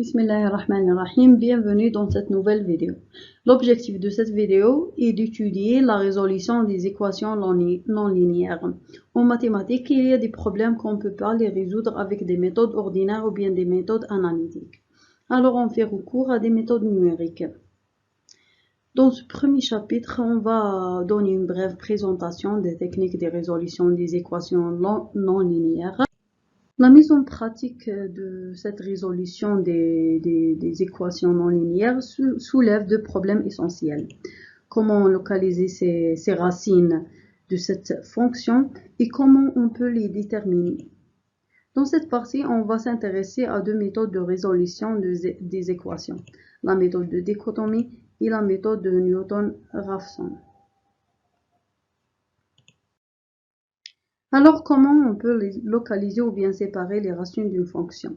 Bismillahirrahmanirrahim, bienvenue dans cette nouvelle vidéo. L'objectif de cette vidéo est d'étudier la résolution des équations non linéaires. En mathématiques, il y a des problèmes qu'on ne peut pas les résoudre avec des méthodes ordinaires ou bien des méthodes analytiques. Alors on fait recours à des méthodes numériques. Dans ce premier chapitre, on va donner une brève présentation des techniques de résolution des équations non linéaires. La mise en pratique de cette résolution des équations non linéaires soulève deux problèmes essentiels. Comment localiser ces racines de cette fonction et comment on peut les déterminer. Dans cette partie, on va s'intéresser à deux méthodes de résolution des équations, la méthode de dichotomie et la méthode de Newton-Raphson. Alors, comment on peut localiser ou bien séparer les racines d'une fonction?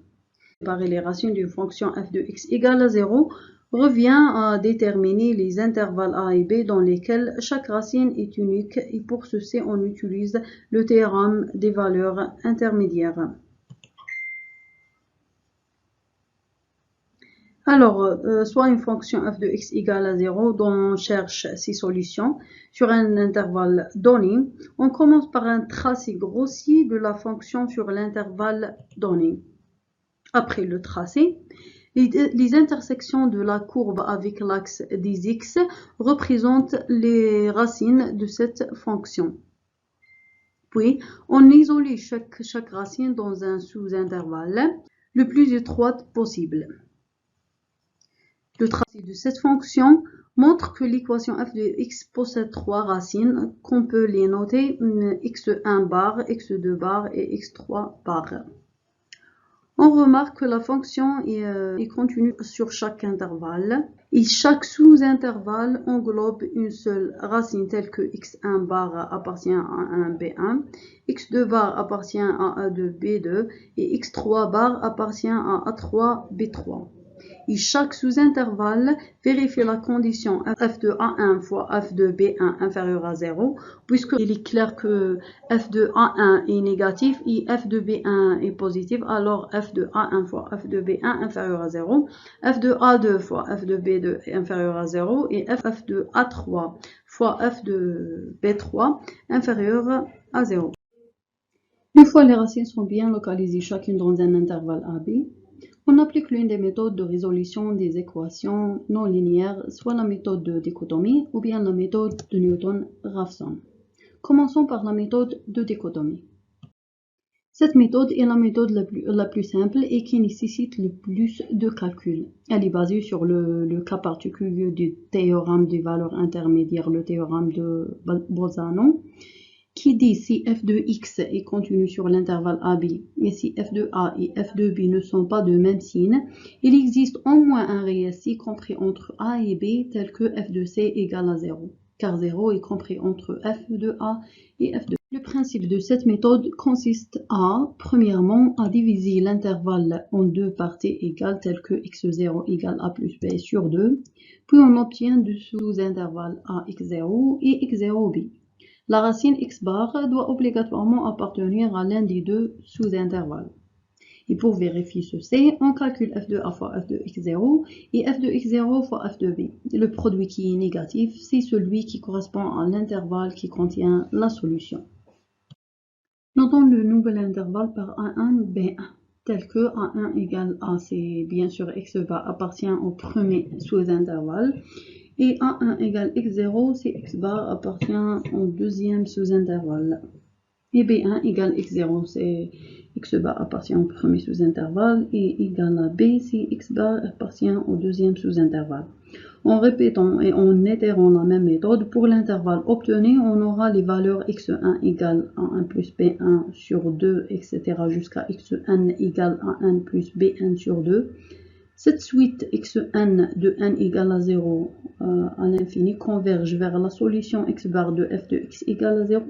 Séparer les racines d'une fonction f de x égale à 0 revient à déterminer les intervalles a et b dans lesquels chaque racine est unique et pour ceci, on utilise le théorème des valeurs intermédiaires. Alors, soit une fonction f de x égale à 0 dont on cherche ses solutions sur un intervalle donné, on commence par un tracé grossier de la fonction sur l'intervalle donné. Après le tracé, les intersections de la courbe avec l'axe des x représentent les racines de cette fonction. Puis, on isole chaque racine dans un sous-intervalle le plus étroit possible. Le tracé de cette fonction montre que l'équation f de x possède trois racines qu'on peut les noter x1 bar, x2 bar et x3 bar. On remarque que la fonction est continue sur chaque intervalle et chaque sous-intervalle englobe une seule racine telle que x1 bar appartient à un b1, x2 bar appartient à a2 b2 et x3 bar appartient à a3 b3. Et chaque sous-intervalle vérifie la condition f de a1 fois f de b1 inférieur à 0, puisqu'il est clair que f de a1 est négatif et f de b1 est positif, alors f de a1 fois f de b1 inférieur à 0, f de a2 fois f de b2 est inférieur à 0 et f de a3 fois f de b3 inférieur à 0. Une fois les racines sont bien localisées chacune dans un intervalle AB, on applique l'une des méthodes de résolution des équations non linéaires, soit la méthode de dichotomie ou bien la méthode de Newton-Raphson. Commençons par la méthode de dichotomie. Cette méthode est la méthode la plus simple et qui nécessite le plus de calculs. Elle est basée sur le cas particulier du théorème des valeurs intermédiaires, le théorème de Bolzano, qui dit si f de x est contenu sur l'intervalle AB et si f de a et f de b ne sont pas de même signe, il existe au moins un réel si compris entre a et b tel que f de c égale à 0, car 0 est compris entre f de a et f de b. Le principe de cette méthode consiste à, premièrement, à diviser l'intervalle en deux parties égales telles que x0 égale a plus b sur 2, puis on obtient du sous-intervalle a x0 et x0b. La racine x bar doit obligatoirement appartenir à l'un des deux sous-intervalles. Et pour vérifier ceci, on calcule f de a fois f de x0 et f de x0 fois f de b. Le produit qui est négatif, c'est celui qui correspond à l'intervalle qui contient la solution. Notons le nouvel intervalle par a1, b1, tel que a1 égale a, c'est bien sûr x bar appartient au premier sous-intervalle. Et a1 égale x0, c'est x bar appartient au deuxième sous-intervalle. Et b1 égale x0, c'est x bar appartient au premier sous-intervalle. Et égale à b, c'est x bar appartient au deuxième sous-intervalle. En répétant et en itérant la même méthode, pour l'intervalle obtenu, on aura les valeurs x1 égale a1 plus b1 sur 2, etc. jusqu'à xn égale a1 plus b1 sur 2. Cette suite xn de n égale à 0 à l'infini converge vers la solution x bar de f de x égale à 0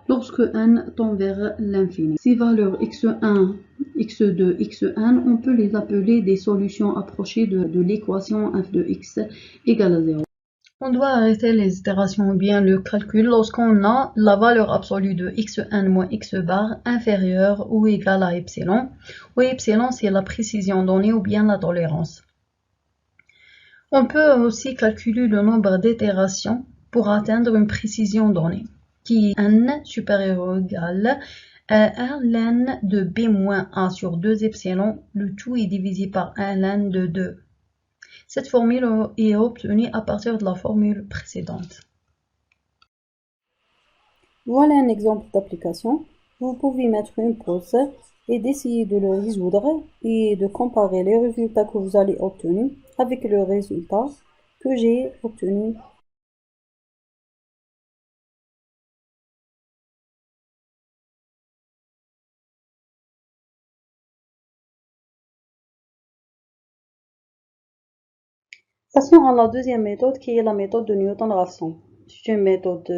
lorsque n tend vers l'infini. Ces valeurs x1, x2, xn, on peut les appeler des solutions approchées de l'équation f de x égale à 0. On doit arrêter les itérations ou bien le calcul lorsqu'on a la valeur absolue de x1 moins x bar inférieure ou égale à epsilon, où epsilon c'est la précision donnée ou bien la tolérance. On peut aussi calculer le nombre d'itérations pour atteindre une précision donnée, qui est n supérieur ou égal à 1 ln de b moins a sur 2 epsilon, le tout est divisé par 1 ln de 2. Cette formule est obtenue à partir de la formule précédente. Voilà un exemple d'application. Vous pouvez mettre une pause et d'essayer de le résoudre et de comparer les résultats que vous allez obtenir avec le résultat que j'ai obtenu. Passons à la deuxième méthode qui est la méthode de Newton-Raphson. C'est une méthode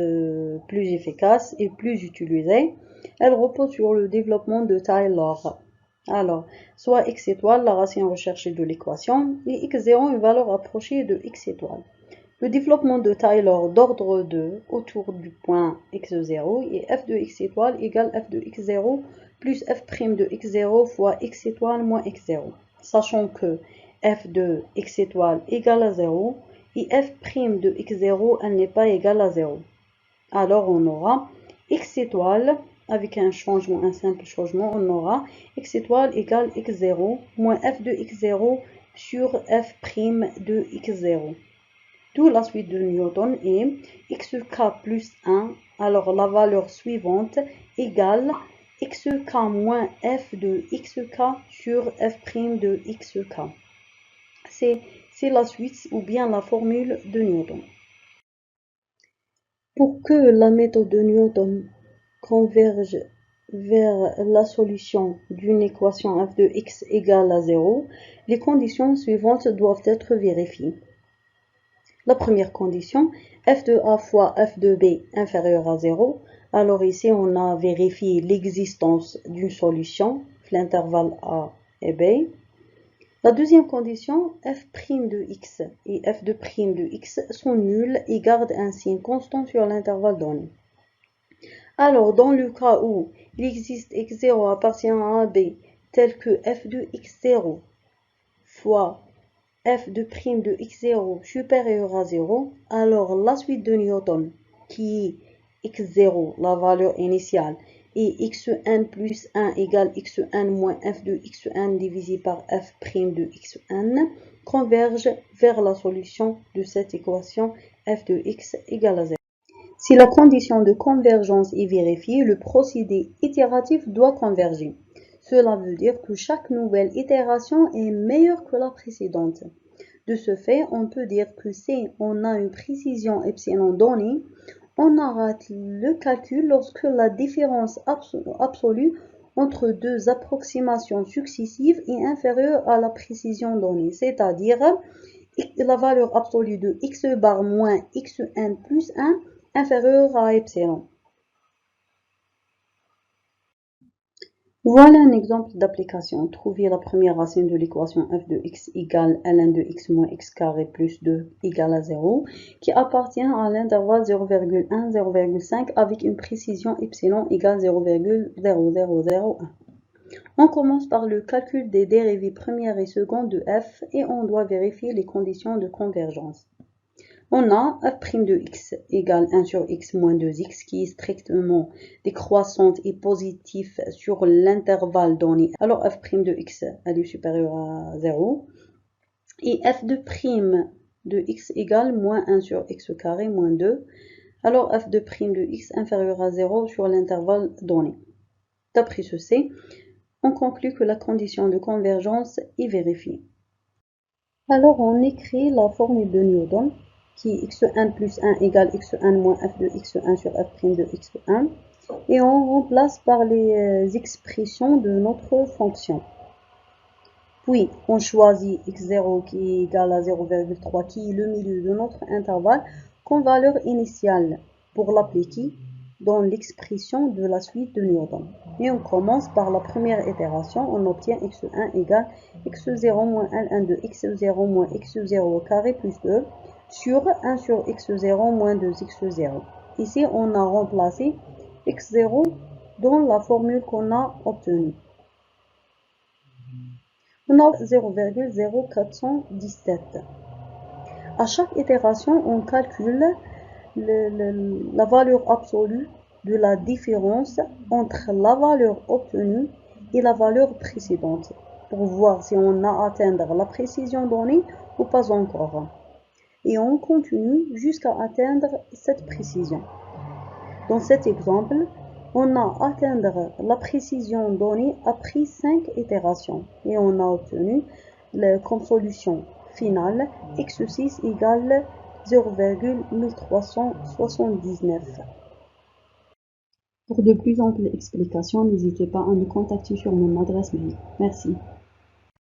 plus efficace et plus utilisée. Elle repose sur le développement de Taylor. Alors, soit x étoile, la racine recherchée de l'équation, et x0, une valeur approchée de x étoile. Le développement de Taylor d'ordre 2 autour du point x0 et f de x étoile égale f de x0 plus f' de x0 fois x étoile moins x0, sachant que f de x étoile égale à 0 et f' de x0 elle n'est pas égale à 0. Alors on aura x étoile avec un simple changement, on aura x étoile égale x0 moins f de x0 sur f' de x0. D'où la suite de Newton est xk plus 1, alors la valeur suivante égale xk moins f de xk sur f' de xk. C'est la suite ou bien la formule de Newton. Pour que la méthode de Newton converge vers la solution d'une équation f de x égale à 0, les conditions suivantes doivent être vérifiées. La première condition, f de a fois f de b inférieur à 0. Alors ici, on a vérifié l'existence d'une solution, l'intervalle a et b. La deuxième condition, f' de x et f de' de x sont nuls et gardent un signe constant sur l'intervalle donné. Alors, dans le cas où il existe x0 appartient à a b, tel que f de x0 fois f de' de x0 supérieur à 0, alors la suite de Newton, qui est x0, la valeur initiale, et xn plus 1 égale xn moins f de xn divisé par f' de xn, converge vers la solution de cette équation f de x égale à 0. Si la condition de convergence est vérifiée, le procédé itératif doit converger. Cela veut dire que chaque nouvelle itération est meilleure que la précédente. De ce fait, on peut dire que si on a une précision epsilon donnée, on arrête le calcul lorsque la différence absolue entre deux approximations successives est inférieure à la précision donnée, c'est-à-dire la valeur absolue de x bar moins xn plus 1 inférieure à epsilon. Voilà un exemple d'application. Trouvez la première racine de l'équation f de x égale ln de x moins x carré plus 2 égale à 0, qui appartient à l'intervalle 0,1-0,5 avec une précision epsilon égale 0,0001. On commence par le calcul des dérivées première et seconde de f et on doit vérifier les conditions de convergence. On a f' de x égale 1 sur x moins 2x qui est strictement décroissante et positive sur l'intervalle donné. Alors f' de x elle est supérieure à 0. Et f de x égale moins 1 sur x carré moins 2. Alors f de x inférieur à 0 sur l'intervalle donné. D'après ceci, on conclut que la condition de convergence est vérifiée. Alors on écrit la formule de Newton, qui est xn plus 1 égale xn moins f de x1 sur f' de x1, et on remplace par les expressions de notre fonction. Puis on choisit x0 qui est égal à 0,3 qui est le milieu de notre intervalle comme valeur initiale pour l'appliquer dans l'expression de la suite de Newton. Et on commence par la première itération, on obtient x1 égale x0 moins ln de x0 moins x0 au carré plus 2. sur 1 sur x0 moins 2x0. Ici, on a remplacé x0 dans la formule qu'on a obtenue. On a 0,0417. À chaque itération, on calcule la valeur absolue de la différence entre la valeur obtenue et la valeur précédente pour voir si on a atteint la précision donnée ou pas encore. Et on continue jusqu'à atteindre cette précision. Dans cet exemple, on a atteint la précision donnée après 5 itérations et on a obtenu comme solution finale x6 égale 0,1379. Pour de plus amples explications, n'hésitez pas à nous contacter sur mon adresse mail. Merci.